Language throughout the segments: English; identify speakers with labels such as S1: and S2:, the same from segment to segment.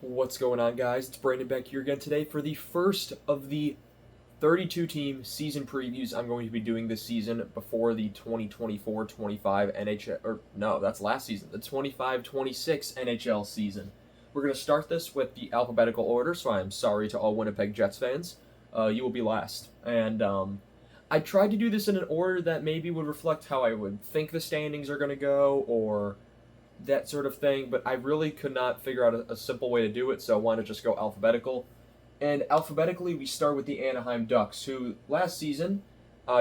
S1: What's going on, guys? It's Brandon back here again today for the first of the 32-team season previews I'm going to be doing this season before the 2024-25 NHL, or no, that's last season, the 25-26 NHL season. We're going to start this with the alphabetical order, so I'm sorry to all Winnipeg Jets fans. You will be last. And I tried to do this in an order that maybe would reflect how I would think the standings are going to go, or that sort of thing, but I really could not figure out a simple way to do it, so I wanted to just go alphabetical. And alphabetically, we start with the Anaheim Ducks, who last season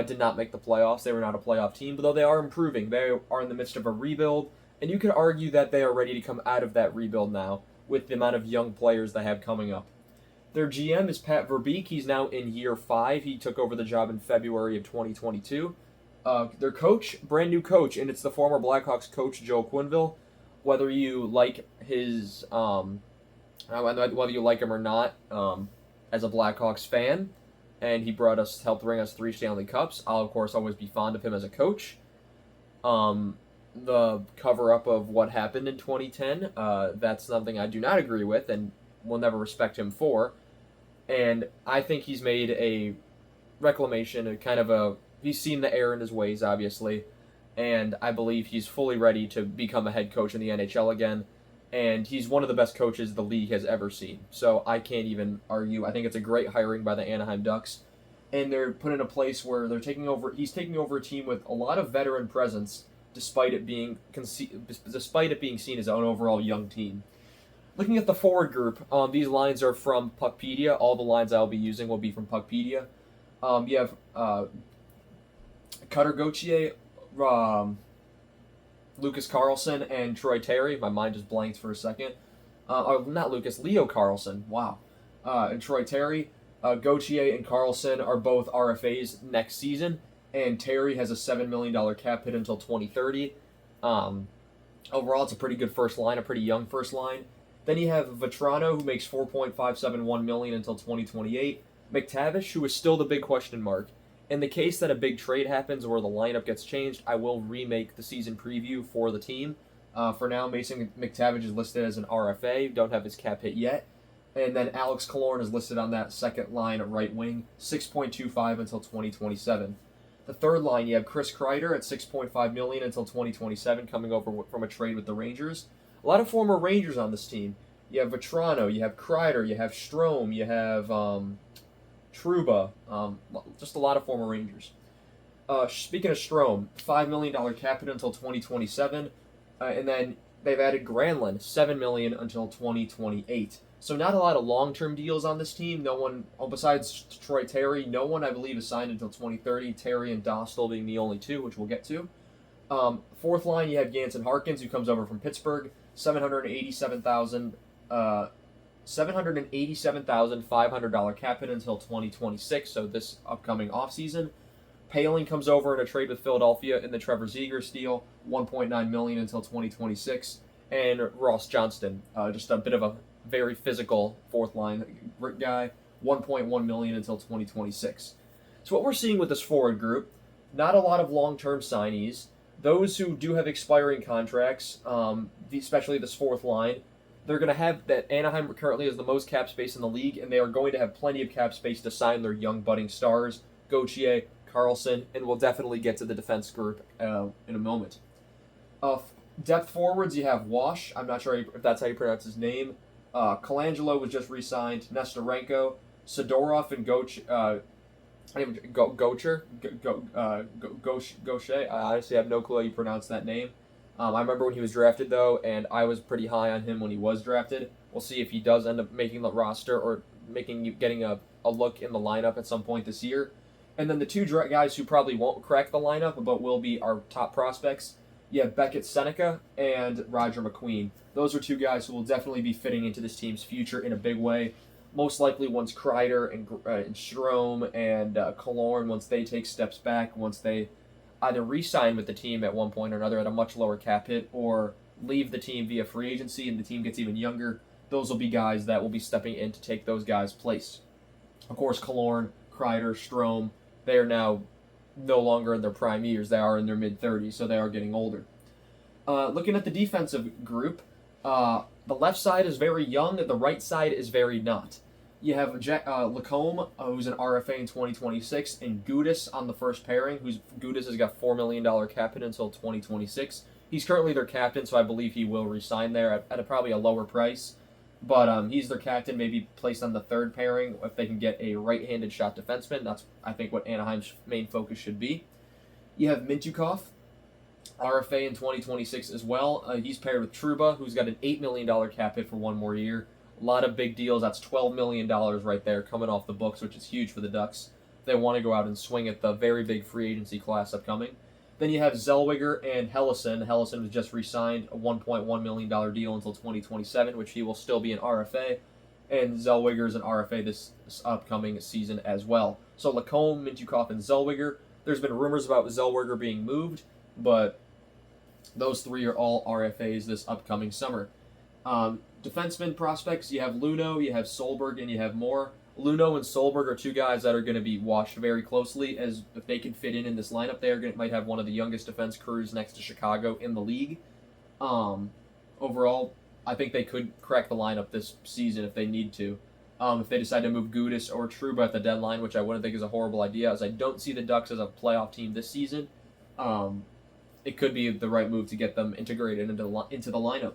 S1: did not make the playoffs. They were not a playoff team, but though they are improving. They are in the midst of a rebuild, and you could argue that they are ready to come out of that rebuild now with the amount of young players they have coming up. Their GM is Pat Verbeek. He's now in year 5. He took over the job in February of 2022. Their coach, brand new coach, and it's the former Blackhawks coach, Joe Quenneville. Whether you like his, whether you like him or not, as a Blackhawks fan, and he helped bring us 3 Stanley Cups. I'll of course always be fond of him as a coach. The cover-up of what happened in 2010, that's something I do not agree with, and will never respect him for. And I think he's made a reclamation, he's seen the error in his ways, obviously. And I believe he's fully ready to become a head coach in the NHL again. And he's one of the best coaches the league has ever seen. So I can't even argue. I think it's a great hiring by the Anaheim Ducks. And they're put in a place where he's taking over a team with a lot of veteran presence, despite it being seen as an overall young team. Looking at the forward group, these lines are from Puckpedia. All the lines I'll be using will be from Puckpedia. You have Cutter Gauthier, Lucas Carlson, and Troy Terry. My mind just blanked for a second. Leo Carlson. Wow. And Troy Terry. Gauthier and Carlson are both RFAs next season, and Terry has a $7 million cap hit until 2030. Overall, it's a pretty good first line, a pretty young first line. Then you have Vetrano, who makes $4.571 million until 2028. McTavish, who is still the big question mark. In the case that a big trade happens or the lineup gets changed, I will remake the season preview for the team. For now, Mason McTavish is listed as an RFA. Don't have his cap hit yet. And then Alex Killorn is listed on that second line at right wing, $6.25 until 2027. The third line, you have Chris Kreider at $6.5 million until 2027, coming over from a trade with the Rangers. A lot of former Rangers on this team. You have Vetrano, you have Kreider, you have Strome, you have Trouba, just a lot of former Rangers. Speaking of Strome, $5 million cap hit until 2027, and then they've added Granlund, $7 million until 2028. So not a lot of long-term deals on this team. No one, besides Troy Terry, no one I believe is signed until 2030. Terry and Dostal being the only two, which we'll get to. Fourth line, you have Jansen Harkins, who comes over from Pittsburgh, $787,500 cap hit until 2026, so this upcoming offseason. Paling comes over in a trade with Philadelphia in the Trevor Zegras deal, $1.9 million until 2026. And Ross Johnston, just a bit of a very physical fourth line guy, $1.1 million until 2026. So what we're seeing with this forward group, not a lot of long-term signees. Those who do have expiring contracts, especially this fourth line, they're going to have that. Anaheim currently has the most cap space in the league, and they are going to have plenty of cap space to sign their young budding stars, Gauthier, Carlson, and we'll definitely get to the defense group in a moment. Depth forwards, you have Wash. I'm not sure if that's how you pronounce his name. Colangelo was just re-signed. Nestorenko, Sidorov, and Gaucher. I honestly have no clue how you pronounce that name. I remember when he was drafted, though, and I was pretty high on him when he was drafted. We'll see if he does end up making the roster or getting a look in the lineup at some point this year. And then the two guys who probably won't crack the lineup but will be our top prospects, you have Beckett Seneca and Roger McQueen. Those are two guys who will definitely be fitting into this team's future in a big way. Most likely once Kreider and Strome and Killorn, once they take steps back, once they either re-sign with the team at one point or another at a much lower cap hit or leave the team via free agency and the team gets even younger, those will be guys that will be stepping in to take those guys' place. Of course, Killorn, Kreider, Strome, they are now no longer in their prime years. They are in their mid-30s, so they are getting older. Looking at the defensive group, The left side is very young. The right side is very not. You have Lacombe, who's an RFA in 2026, and Gudis on the first pairing. Gudis has got $4 million cap hit until 2026. He's currently their captain, so I believe he will resign there at probably a lower price. But he's their captain, maybe placed on the third pairing if they can get a right-handed shot defenseman. That's, I think, what Anaheim's main focus should be. You have Mintyukov, RFA in 2026 as well. He's paired with Trouba, who's got an $8 million cap hit for one more year. A lot of big deals. That's $12 million right there coming off the books, which is huge for the Ducks. They want to go out and swing at the very big free agency class upcoming. Then you have Zellweger and Hellison. Hellison was just re-signed a $1.1 million deal until 2027, which he will still be an RFA. And Zellweger is an RFA this upcoming season as well. So Lacombe, Mintyukov, and Zellweger. There's been rumors about Zellweger being moved, but those three are all RFAs this upcoming summer. Defenseman prospects, you have Luno, you have Solberg, and you have Moore. Luno and Solberg are two guys that are going to be watched very closely, as if they can fit in this lineup, might have one of the youngest defense crews next to Chicago in the league. Overall, I think they could crack the lineup this season if they need to. If they decide to move Gudis or Trouba at the deadline, which I wouldn't think is a horrible idea, as I don't see the Ducks as a playoff team this season. It could be the right move to get them integrated into the lineup.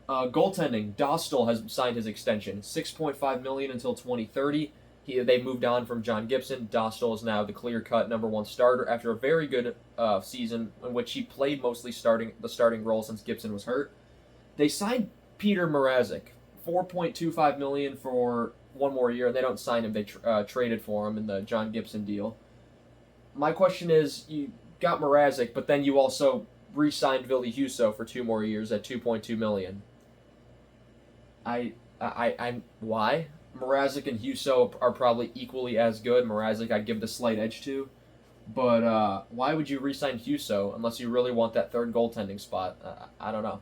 S1: Goaltending, Dostal has signed his extension, $6.5 million until 2030. They moved on from John Gibson. Dostal is now the clear-cut number one starter after a very good season in which he played mostly the starting role since Gibson was hurt. They signed Peter Mrazek, $4.25 million for one more year, and they don't sign him. They traded for him in the John Gibson deal. My question is, you got Mrazek, but then you also re-signed Ville Husso for 2 more years at $2.2 million. Why? Mrazek and Husso are probably equally as good. Mrazek I'd give the slight edge to. But why would you re-sign Husso unless you really want that third goaltending spot? I don't know.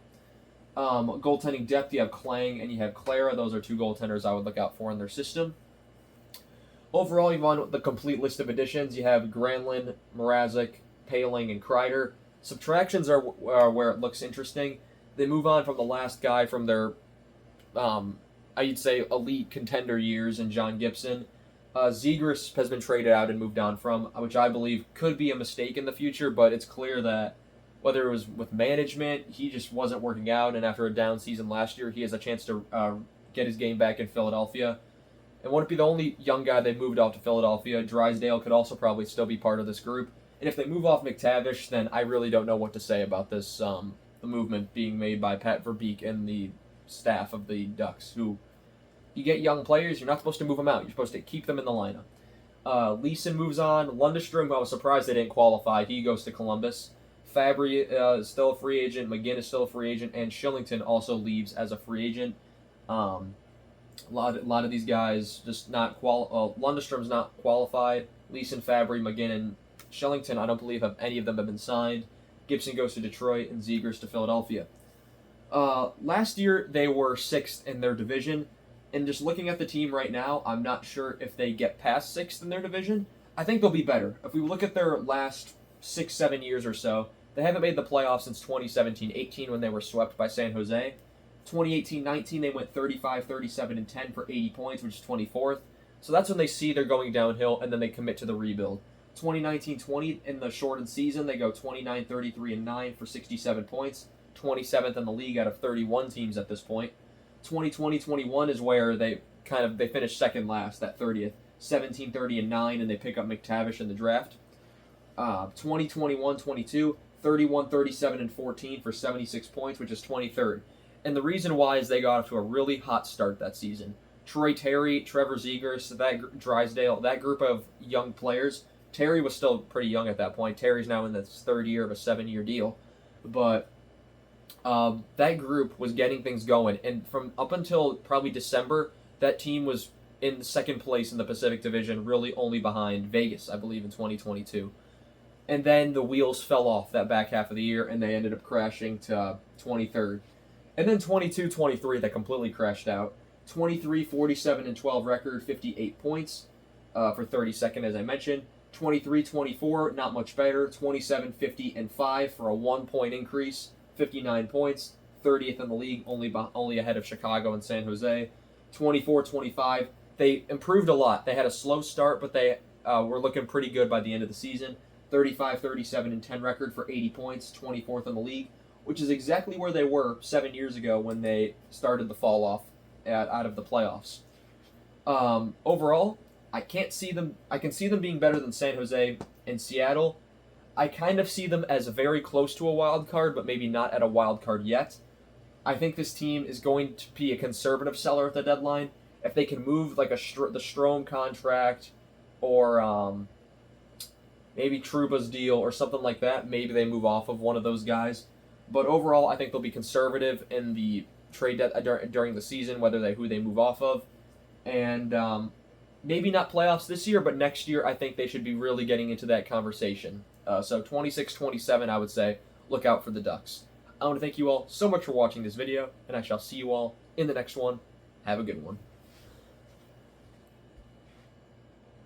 S1: Goaltending depth, you have Klang and you have Clara. Those are 2 goaltenders I would look out for in their system. Overall, you want the complete list of additions. You have Granlund, Mrazek, Paling, and Kreider. Subtractions are where it looks interesting. They move on from the last guy from their I'd say elite contender years in John Gibson. Zegras has been traded out and moved on from, which I believe could be a mistake in the future, but it's clear that whether it was with management, he just wasn't working out, and after a down season last year, he has a chance to get his game back in Philadelphia. And wouldn't be the only young guy they moved off to Philadelphia. Drysdale could also probably still be part of this group. And if they move off McTavish, then I really don't know what to say about this the movement being made by Pat Verbeek and the staff of the Ducks, who you get young players, you're not supposed to move them out. You're supposed to keep them in the lineup. Leeson moves on. Lundestrom, I was surprised they didn't qualify. He goes to Columbus. Fabry is still a free agent. McGinn is still a free agent. And Shillington also leaves as a free agent. A lot of these guys just not Lundestrom's not qualified. Leeson, Fabry, McGinn, and Shillington, I don't believe any of them have been signed. Gibson goes to Detroit and Zegras to Philadelphia. Last year, they were 6th in their division, and just looking at the team right now, I'm not sure if they get past 6th in their division. I think they'll be better. If we look at their last 6-7 years or so, they haven't made the playoffs since 2017-18 when they were swept by San Jose. 2018-19, they went 35-37-10 for 80 points, which is 24th. So that's when they see they're going downhill, and then they commit to the rebuild. 2019-20, in the shortened season, they go 29-33-9 for 67 points. 27th in the league out of 31 teams at this point. 2020-21 is where they finish second last at 30th, 17-30-9, and they pick up McTavish in the draft. 2021-22, 31-37-14 for 76 points, which is 23rd. And the reason why is they got off to a really hot start that season. Troy Terry, Trevor Zegras, Drysdale, that group of young players. Terry was still pretty young at that point. Terry's now in the 3rd year of a 7-year deal. But that group was getting things going, and from up until probably December, that team was in 2nd place in the Pacific Division, really only behind Vegas, I believe, in 2022. And then the wheels fell off that back half of the year, and they ended up crashing to 23rd. And then 22-23, that completely crashed out. 23-47-12 record, 58 points for 32nd, as I mentioned. 23-24, not much better. 27-50-5 for a 1-point increase, 59 points. 30th in the league, only ahead of Chicago and San Jose. 24-25, they improved a lot. They had a slow start, but they were looking pretty good by the end of the season. 35-37-10 record for 80 points, 24th in the league, which is exactly where they were 7 years ago when they started the fall off out of the playoffs. Overall, I can see them being better than San Jose and Seattle. I kind of see them as very close to a wild card, but maybe not at a wild card yet. I think this team is going to be a conservative seller at the deadline. If they can move like the Strome contract or maybe Trouba's deal or something like that, maybe they move off of one of those guys. But overall, I think they'll be conservative in the trade during the season, who they move off of. And maybe not playoffs this year, but next year I think they should be really getting into that conversation. So 26-27, I would say, look out for the Ducks. I want to thank you all so much for watching this video, and I shall see you all in the next one. Have a good one.